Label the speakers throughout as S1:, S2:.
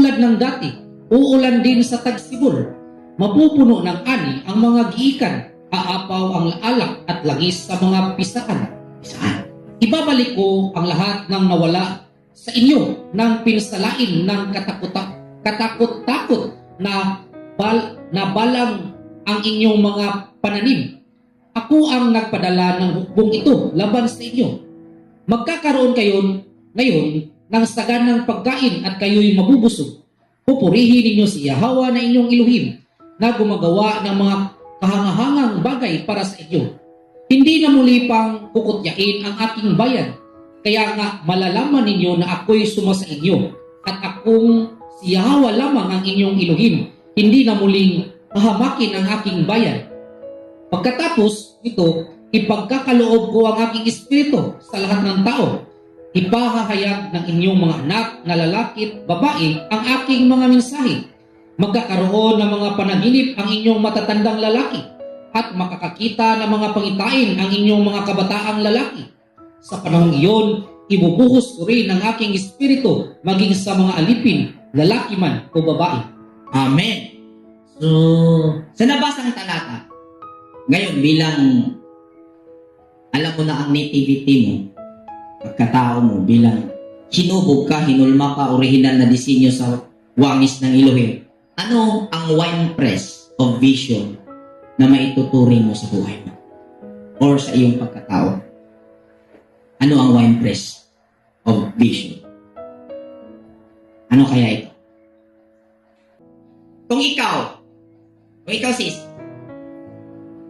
S1: Katulad ng dati, uulan din sa tagsibol. Mapupuno ng ani ang mga giikan, aapaw ang alak at langis sa mga pisaan. Ibabalik ko ang lahat ng nawala sa inyo ng pinsalain ng katakot-takot na balang ang inyong mga pananim. Ako ang nagpadala ng hukbong ito laban sa inyo. Magkakaroon kayo ngayon ng saganang pagkain at kayo'y mabubusog. Pupurihin ninyo si Yahweh na inyong Elohim na gumagawa ng mga kahangahangang bagay para sa inyo. Hindi na muli pang kukutyain ang aking bayan. Kaya nga malalaman ninyo na ako'y suma sa inyo at akong si Yahweh lamang ang inyong Elohim. Hindi na muling hahamakin ang aking bayan. Pagkatapos ito, ipagkakaloob ko ang aking espiritu sa lahat ng tao. Ipahahayag ng inyong mga anak na lalaki at babae ang aking mga mensahe. Magkakaroon ng mga panaginip ang inyong matatandang lalaki at makakakita ng mga pangitain ang inyong mga kabataang lalaki. Sa panahong iyon, ibubuhos ko rin ang aking espiritu maging sa mga alipin, lalaki man o babae.
S2: Amen. So, sa nabasang talata, ngayon bilang alam mo na ang nativity mo, pagkatao mo, bilang hinubog ka, hinulma ka, original na disenyo sa wangis ng Elohim, ano ang winepress of vision na maituturing mo sa buhay mo? Or sa iyong pagkatao? Ano ang winepress of vision? Ano kaya ito? Kung ikaw sis,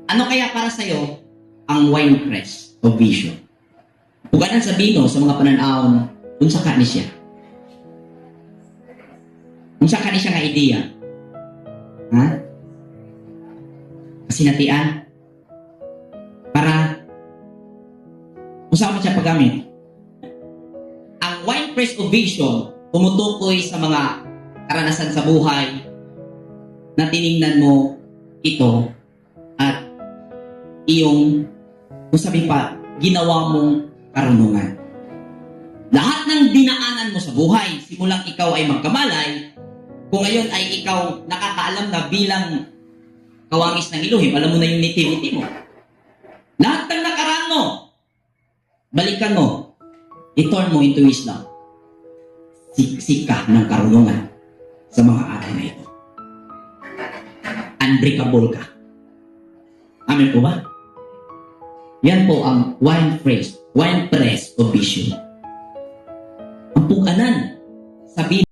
S2: ano kaya para sa'yo ang winepress of vision? Bukanan sa bino sa mga pananaon, unsa ka ni siya? Unsa ka ni siya nga ideya? Ha? Kasinatian? Para unsa man siya paggamit? Ang winepress of vision tumutukoy sa mga karanasan sa buhay na tiningnan mo ito at iyong, kung sabi pa, ginawa mong karunungan. Lahat ng dinaanan mo sa buhay, simulang ikaw ay magkamalay, kung ngayon ay ikaw nakakaalam na bilang kawangis ng Elohim, alam mo na yung nativity mo. Lahat ng nakaraan mo, balikan mo, i-turn mo into wisdom. Siksik ka ng karunungan sa mga aral na ito. Unbreakable ka. Amen po ba? Yan po ang winepress of vision. Ang pukanan sa